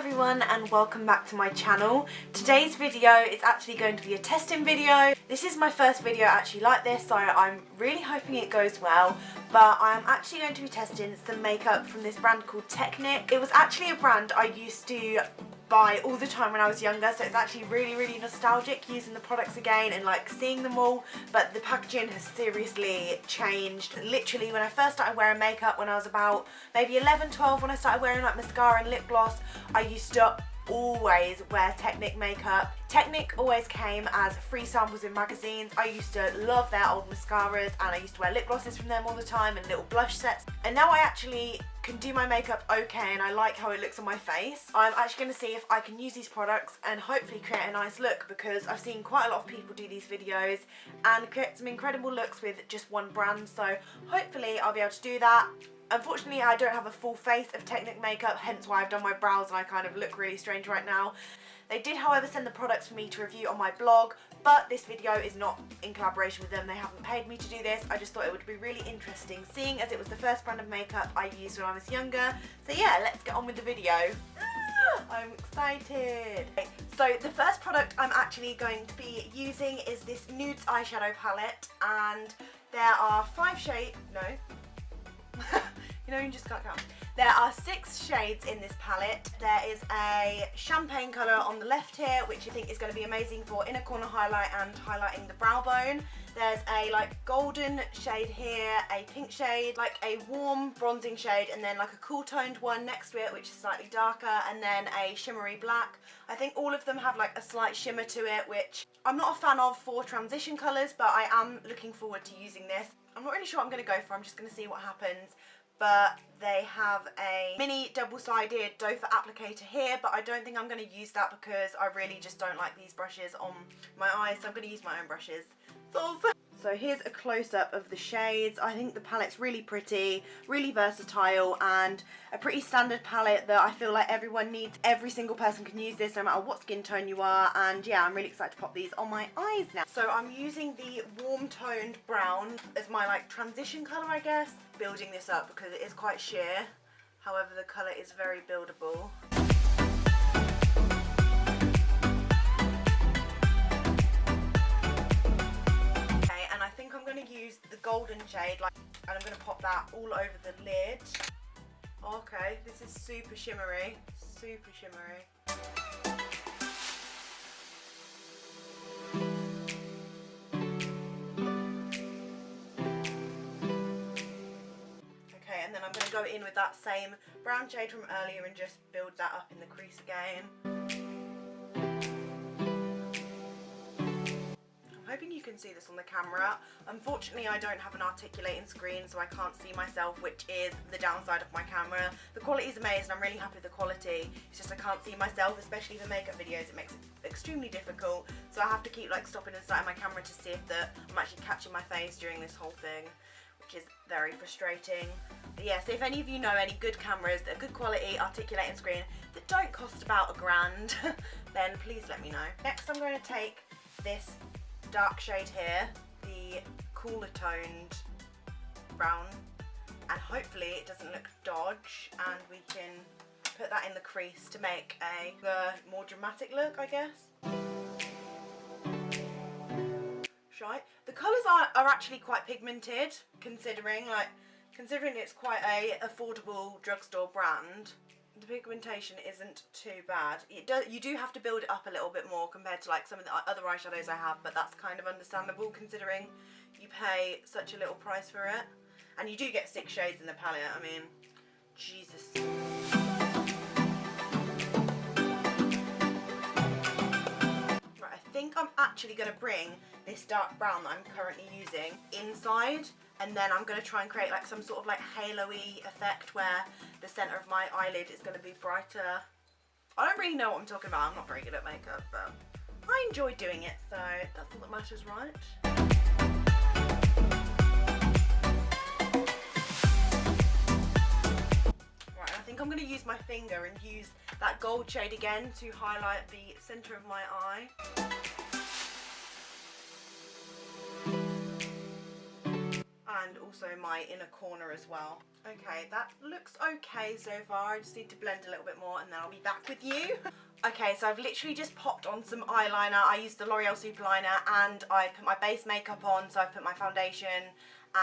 everyone and welcome back to my channel. Today's video is actually going to be a testing video. This is my first video actually like this, so I'm really hoping it goes well. But I'm actually going to be testing some makeup from this brand called Technic. It was actually a brand I used to buy all the time when I was younger, so it's actually really nostalgic using the products again and like seeing them all. But the packaging has seriously changed. Literally when I first started wearing makeup when I was about maybe 11, 12, when I started wearing like mascara and lip gloss, I used to always wear Technic makeup. Technic always came as free samples in magazines. I used to love their old mascaras and I used to wear lip glosses from them all the time and little blush sets. And now I actually can do my makeup okay and I like how it looks on my face. I'm actually going to see if I can use these products and hopefully create a nice look, because I've seen quite a lot of people do these videos and create some incredible looks with just one brand, so hopefully I'll be able to do that. Unfortunately, I don't have a full face of Technic makeup, hence why I've done my brows and I kind of look really strange right now. They did, however, send the products for me to review on my blog, but this video is not in collaboration with them. They haven't paid me to do this. I just thought it would be really interesting, seeing as it was the first brand of makeup I used when I was younger. So yeah, let's get on with the video. I'm excited. Okay, so the first product I'm actually going to be using is this Nudes eyeshadow palette, and there are 5 shades, no. You know, you just can't count. There are 6 shades in this palette. There is a champagne colour on the left here, which I think is going to be amazing for inner corner highlight and highlighting the brow bone. There's a like golden shade here, a pink shade, like a warm bronzing shade, and then like a cool toned one next to it, which is slightly darker, and then a shimmery black. I think all of them have like a slight shimmer to it, which I'm not a fan of for transition colours, but I am looking forward to using this. I'm not really sure what I'm going to go for, I'm just going to see what happens. But they have a mini double-sided doe foot applicator here, but I don't think I'm going to use that because I really just don't like these brushes on my eyes, so I'm going to use my own brushes. So here's a close-up of the shades. I think the palette's really pretty, really versatile, and a pretty standard palette that I feel like everyone needs. Every single person can use this no matter what skin tone you are, and yeah, I'm really excited to pop these on my eyes now. So I'm using the warm toned brown as my like transition colour, I guess. Building this up because it is quite sheer, however the colour is very buildable. I'm going to use the golden shade, like, and I'm going to pop that all over the lid. Okay, this is super shimmery, super shimmery. Okay, and then I'm going to go in with that same brown shade from earlier and just build that up in the crease again. Hoping you can see this on the camera. Unfortunately, I don't have an articulating screen, so I can't see myself, which is the downside of my camera. The quality is amazing, I'm really happy with the quality. It's just I can't see myself, especially for makeup videos. It makes it extremely difficult, so I have to keep like stopping and starting my camera to see if I'm actually catching my face during this whole thing, which is very frustrating. But yeah, so if any of you know any good cameras that are good quality, articulating screen, that don't cost about £1, then please let me know. Next I'm going to take this dark shade here, the cooler toned brown, and hopefully it doesn't look dodge, and we can put that in the crease to make a more dramatic look, I guess. Right. The colours are actually quite pigmented, considering it's quite a affordable drugstore brand. The pigmentation isn't too bad. You do have to build it up a little bit more compared to like some of the other eyeshadows I have, but that's kind of understandable considering you pay such a little price for it. And you do get 6 shades in the palette, I mean, Jesus. Right, I think I'm actually going to bring this dark brown that I'm currently using inside, and then I'm going to try and create like some sort of like halo-y effect where the centre of my eyelid is going to be brighter. I don't really know what I'm talking about, I'm not very good at makeup, but I enjoy doing it, so that's all that matters, right? Right, I think I'm going to use my finger and use that gold shade again to highlight the centre of my eye. and also my inner corner as well. Okay, that looks okay so far. I just need to blend a little bit more and then I'll be back with you. Okay, so I've literally just popped on some eyeliner. I used the L'Oreal Superliner and I put my base makeup on, so I've put my foundation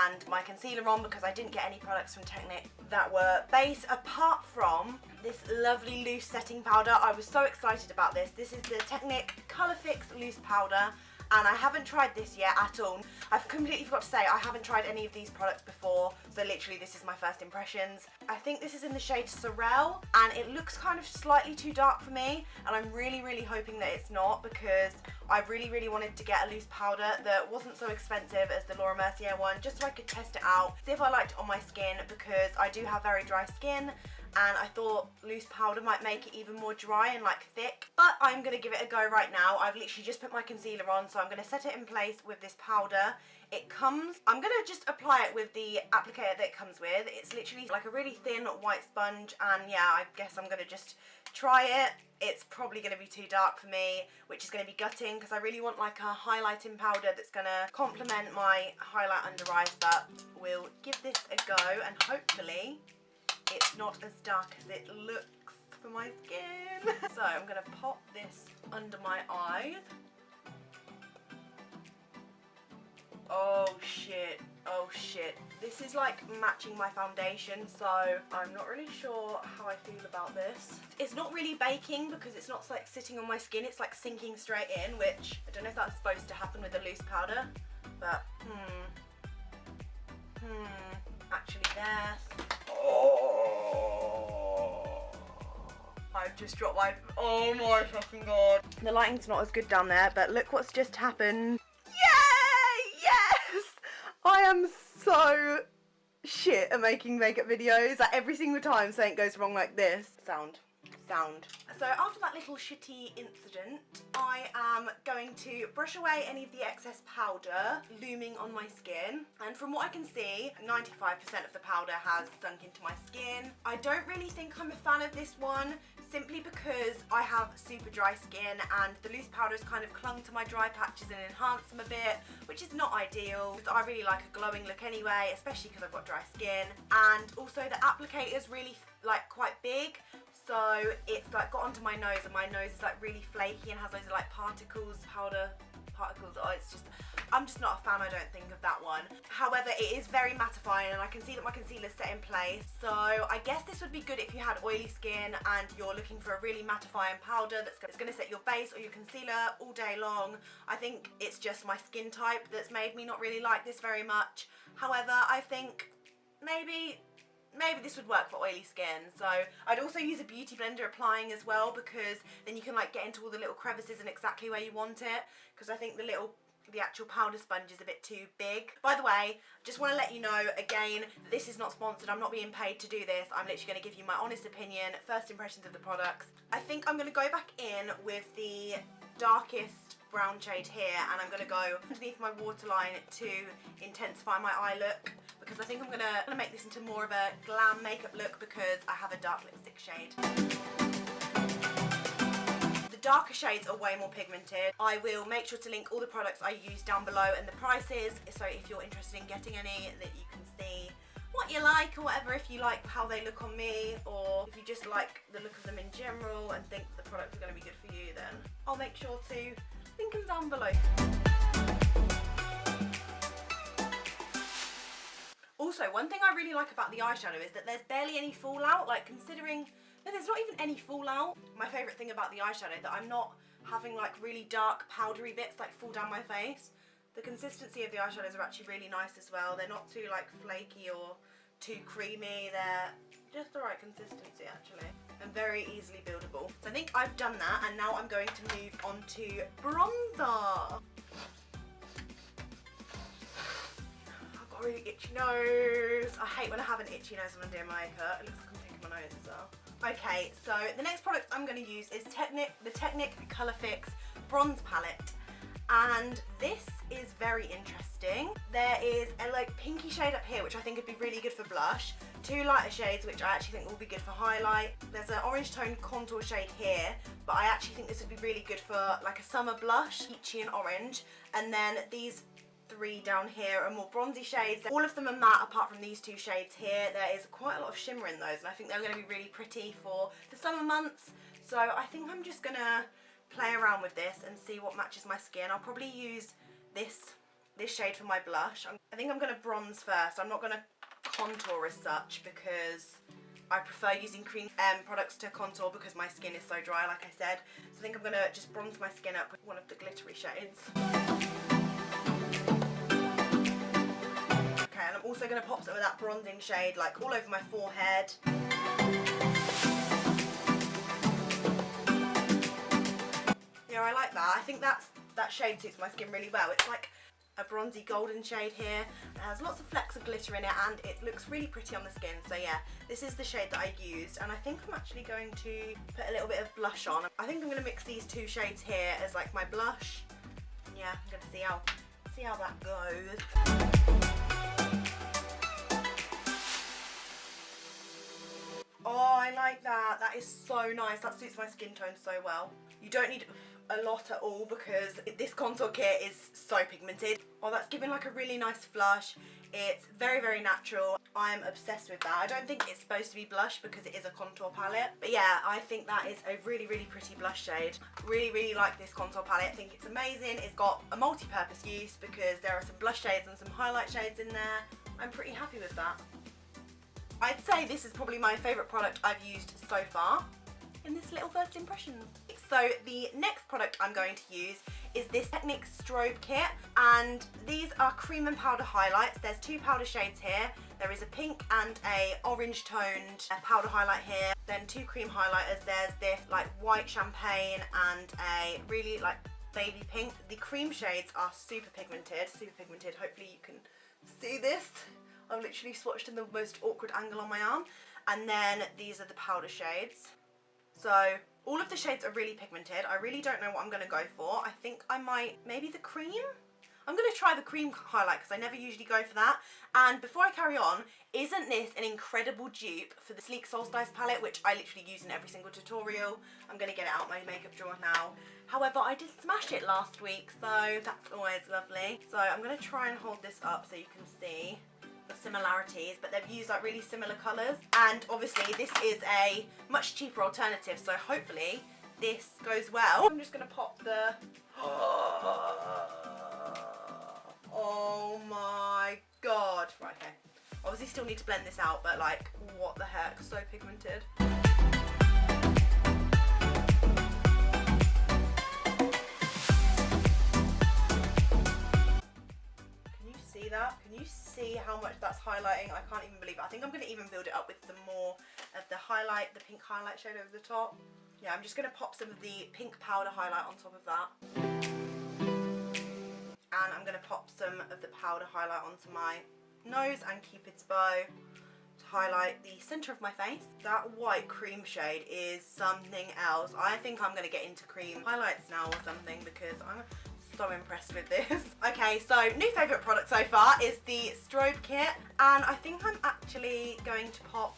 and my concealer on because I didn't get any products from Technic that were base apart from this lovely loose setting powder. I was so excited about this. This is the Technic Colour Fix Loose Powder. And I haven't tried this yet at all. I've completely forgot to say I haven't tried any of these products before, so literally this is my first impressions. I think this is in the shade Sorrel, and it looks kind of slightly too dark for me, and I'm really hoping that it's not, because I really wanted to get a loose powder that wasn't so expensive as the Laura Mercier one, just so I could test it out, see if I liked it on my skin, because I do have very dry skin, and I thought loose powder might make it even more dry and like thick. But I'm going to give it a go right now. I've literally just put my concealer on, so I'm going to set it in place with this powder. It comes, I'm going to just apply it with the applicator that it comes with. It's literally like a really thin white sponge, and yeah, I guess I'm going to just try it. It's probably going to be too dark for me, which is going to be gutting because I really want like a highlighting powder that's going to complement my highlight under eyes, but we'll give this a go and hopefully it's not as dark as it looks for my skin. So I'm going to pop this under my eyes. Oh shit, oh shit. This is like matching my foundation, so I'm not really sure how I feel about this. It's not really baking because it's not like sitting on my skin, it's like sinking straight in, which I don't know if that's supposed to happen with a loose powder, but actually there. Oh, I've just dropped my, oh my fucking god. The lighting's not as good down there, but look what's just happened. Yay! Yes! I am so shit at making makeup videos. Like every single time something goes wrong like this. Sound. So after that little shitty incident, I am going to brush away any of the excess powder looming on my skin, and from what I can see 95% of the powder has sunk into my skin. I don't really think I'm a fan of this one, simply because I have super dry skin and the loose powder has kind of clung to my dry patches and enhanced them a bit, which is not ideal. I really like a glowing look anyway, especially because I've got dry skin, and also the applicator is really like quite big, so it's like got onto my nose and my nose is like really flaky and has loads of like particles, powder particles. Oh, it's just, I'm just not a fan, I don't think, of that one. However, it is very mattifying and I can see that my concealer's set in place, so I guess this would be good if you had oily skin and you're looking for a really mattifying powder that's going to set your base or your concealer all day long. I think it's just my skin type that's made me not really like this very much. However, I think maybe this would work for oily skin. So I'd also use a beauty blender applying as well, because then you can like get into all the little crevices and exactly where you want it, because I think the actual powder sponge is a bit too big. By the way, just want to let you know again, this is not sponsored, I'm not being paid to do this, I'm literally going to give you my honest opinion, first impressions of the products. I think I'm going to go back in with the darkest brown shade here, and I'm going to go underneath my waterline to intensify my eye look, because I think I'm going to make this into more of a glam makeup look because I have a dark lipstick shade. The darker shades are way more pigmented. I will make sure to link all the products I use down below and the prices, so if you're interested in getting any, that you can see what you like or whatever, if you like how they look on me, or if you just like the look of them in general and think the products are going to be good for you, then I'll make sure to link them down below. Also, one thing I really like about the eyeshadow is that there's barely any fallout, like considering that there's not even any fallout. My favourite thing about the eyeshadow, that I'm not having like really dark powdery bits like fall down my face. The consistency of the eyeshadows are actually really nice as well. They're not too like flaky or too creamy, they're just the right consistency actually, and very easily buildable. So I think I've done that, and now I'm going to move on to bronzer. I've got a really itchy nose. I hate when I have an itchy nose when I'm doing my makeup. It looks like I'm taking my nose as well. Okay, so the next product I'm going to use is the Technic Colour Fix Bronze Palette. And this is very interesting. There is a like pinky shade up here which I think would be really good for blush, two lighter shades which I actually think will be good for highlight. There's an orange tone contour shade here, but I actually think this would be really good for like a summer blush, peachy and orange. And then these 3 down here are more bronzy shades. All of them are matte apart from these 2 shades here. There is quite a lot of shimmer in those, and I think they're going to be really pretty for the summer months. So I think I'm just going to play around with this and see what matches my skin. I'll probably use this shade for my blush. I think I'm going to bronze first. I'm not going to contour as such because I prefer using cream products to contour because my skin is so dry, like I said. So I think I'm going to just bronze my skin up with one of the glittery shades. Okay, and I'm also going to pop some of that bronzing shade like all over my forehead. Yeah, I like that. I think that shade suits my skin really well. It's like a bronzy golden shade here. It has lots of flecks of glitter in it and it looks really pretty on the skin. So yeah, this is the shade that I used, and I think I'm actually going to put a little bit of blush on. I think I'm going to mix these 2 shades here as like my blush. Yeah, I'm going to see how that goes. Oh, I like that. That is so nice. That suits my skin tone so well. You don't need a lot at all because this contour kit is so pigmented. Oh, that's giving like a really nice flush. It's very, very natural. I'm obsessed with that. I don't think it's supposed to be blush because it is a contour palette. But yeah, I think that is a really, really pretty blush shade. Really, really like this contour palette. I think it's amazing. It's got a multi-purpose use because there are some blush shades and some highlight shades in there. I'm pretty happy with that. I'd say this is probably my favourite product I've used so far in this little first impression. So the next product I'm going to use is this Technic Strobe kit, and these are cream and powder highlights. There's 2 powder shades here. There is a pink and a orange toned powder highlight here. Then 2 cream highlighters. There's this like white champagne and a really like baby pink. The cream shades are super pigmented. Hopefully you can see this. I've literally swatched in the most awkward angle on my arm. And then these are the powder shades. So all of the shades are really pigmented. I really don't know what I'm going to go for. I think I might, maybe the cream? I'm going to try the cream highlight because I never usually go for that. And before I carry on, isn't this an incredible dupe for the Sleek Solstice palette, which I literally use in every single tutorial? I'm going to get it out my makeup drawer now. However, I did smash it last week, so that's always lovely. So I'm going to try and hold this up so you can see the similarities, but they've used like really similar colours, and obviously this is a much cheaper alternative, so hopefully this goes well. I'm just going to pop the oh my god. Right, okay. Obviously still need to blend this out, but like, what the heck, so pigmented. See that? Can you see how much that's highlighting? I can't even believe it. I think I'm going to even build it up with some more of the highlight, the pink highlight shade over the top. Yeah, I'm just going to pop some of the pink powder highlight on top of that. And I'm going to pop some of the powder highlight onto my nose and Cupid's bow to highlight the centre of my face. That white cream shade is something else. I think I'm going to get into cream highlights now or something because I'm so impressed with this. Okay, so new favourite product so far is the Strobe kit, and I think I'm actually going to pop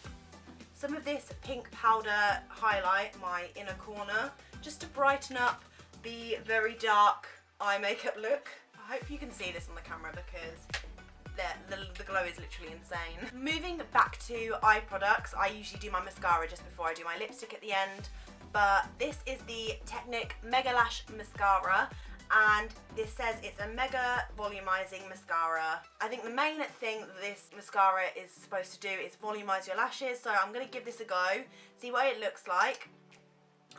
some of this pink powder highlight my inner corner just to brighten up the very dark eye makeup look. I hope you can see this on the camera because the glow is literally insane. Moving back to eye products, I usually do my mascara just before I do my lipstick at the end, but this is the Technic Mega Lash Mascara, and this says it's a mega volumizing mascara. I think the main thing that this mascara is supposed to do is volumize your lashes, so I'm going to give this a go, see what it looks like.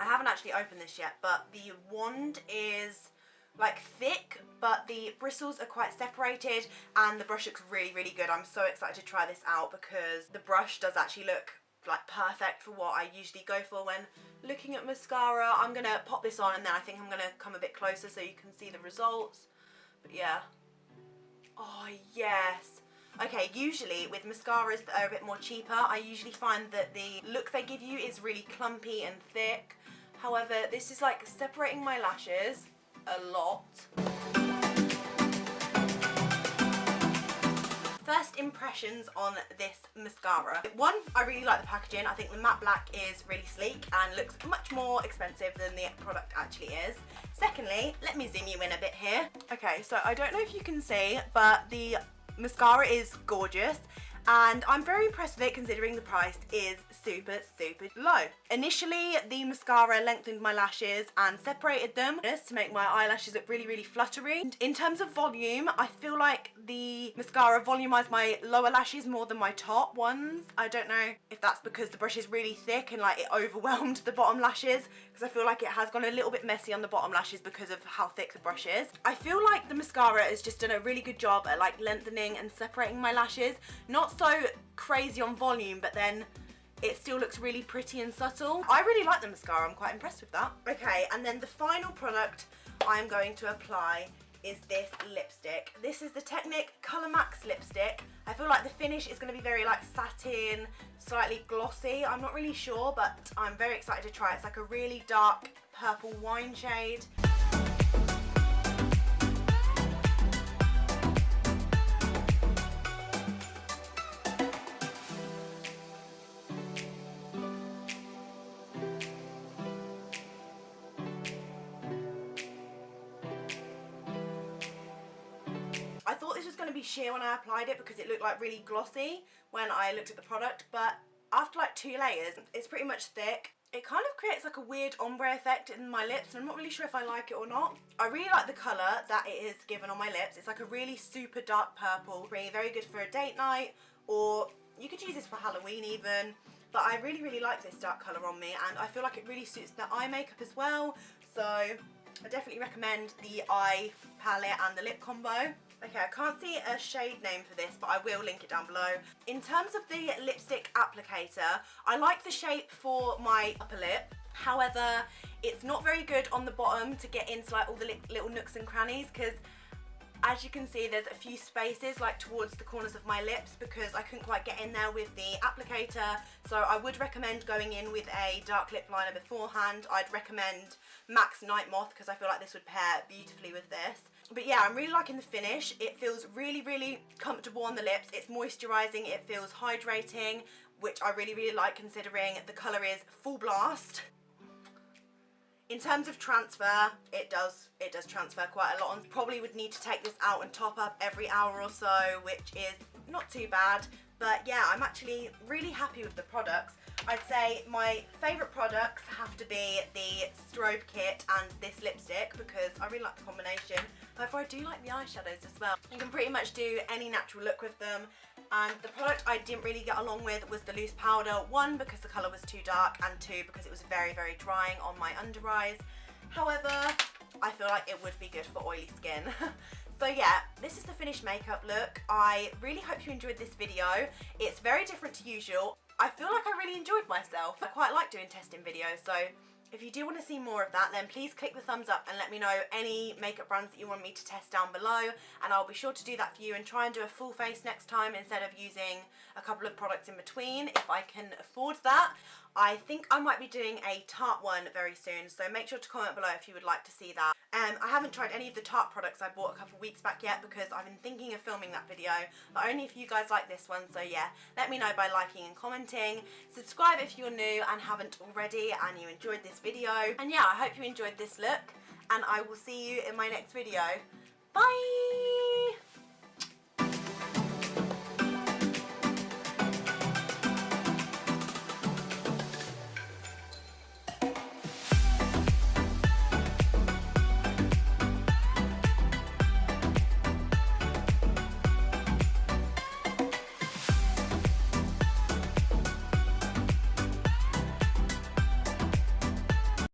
I haven't actually opened this yet, but the wand is like thick, but the bristles are quite separated, and the brush looks really, really good. I'm so excited to try this out because the brush does actually look like perfect for what I usually go for when looking at mascara. I'm gonna pop this on and then I think I'm gonna come a bit closer so you can see the results. But yeah. Oh yes. Okay, usually with mascaras that are a bit more cheaper, I usually find that the look they give you is really clumpy and thick. However, this is like separating my lashes a lot. first impressions on this mascara. One, I really like the packaging. I think the matte black is really sleek and looks much more expensive than the product actually is. Secondly, let me zoom you in a bit here. Okay, so I don't know if you can see, but the mascara is gorgeous. And I'm very impressed with it considering the price is super low. Initially, the mascara lengthened my lashes and separated them to make my eyelashes look really fluttery. And in terms of volume, I feel like the mascara volumized my lower lashes more than my top ones. I don't know if that's because the brush is really thick and like it overwhelmed the bottom lashes, because I feel like it has gone a little bit messy on the bottom lashes because of how thick the brush is. I feel like the mascara has just done a really good job at like lengthening and separating my lashes. Not so crazy on volume, but then it still looks really pretty and subtle. I really like the mascara, I'm quite impressed with that. Okay, and then the final product I'm going to apply is this lipstick. This is the Technic Colour Max lipstick. I feel like the finish is going to be very like satin, slightly glossy. I'm not really sure, but I'm very excited to try it. It's like a really dark purple wine shade. I thought this was going to be sheer when I applied it because it looked like really glossy when I looked at the product, but after like 2 layers, it's pretty much thick. It kind of creates like a weird ombre effect in my lips, and I'm not really sure if I like it or not. I really like the colour that it is given on my lips. It's like a really super dark purple, really very good for a date night, or you could use this for Halloween even. But I really like this dark colour on me, and I feel like it really suits the eye makeup as well. So I definitely recommend the eye palette and the lip combo. Okay, I can't see a shade name for this, but I will link it down below. In terms of the lipstick applicator, I like the shape for my upper lip. However, it's not very good on the bottom to get into like all the little nooks and crannies, because as you can see, there's a few spaces like towards the corners of my lips because I couldn't quite get in there with the applicator. So I would recommend going in with a dark lip liner beforehand. I'd recommend MAC's Night Moth because I feel like this would pair beautifully with this. But yeah, I'm really liking the finish. It feels really comfortable on the lips. It's moisturising, it feels hydrating, which I really like considering the colour is full blast. In terms of transfer, it does transfer quite a lot, and probably would need to take this out and top up every hour or so, which is not too bad. But yeah, I'm actually really happy with the products. I'd say my favourite products have to be the Strobe kit and this lipstick because I really like the combination. However, I do like the eyeshadows as well. You can pretty much do any natural look with them. And the product I didn't really get along with was the loose powder. 1, because the colour was too dark, and 2, because it was very drying on my under eyes. However, I feel like it would be good for oily skin. So yeah, this is the finished makeup look. I really hope you enjoyed this video. It's very different to usual. I feel like I really enjoyed myself. I quite like doing testing videos, so if you do want to see more of that, then please click the thumbs up and let me know any makeup brands that you want me to test down below, and I'll be sure to do that for you and try and do a full face next time instead of using a couple of products in between if I can afford that. I think I might be doing a Tarte one very soon, so make sure to comment below if you would like to see that. I haven't tried any of the Tarte products I bought a couple of weeks back yet because I've been thinking of filming that video, but only if you guys like this one. So yeah, let me know by liking and commenting. Subscribe if you're new and haven't already and you enjoyed this video. And yeah, I hope you enjoyed this look, and I will see you in my next video. Bye!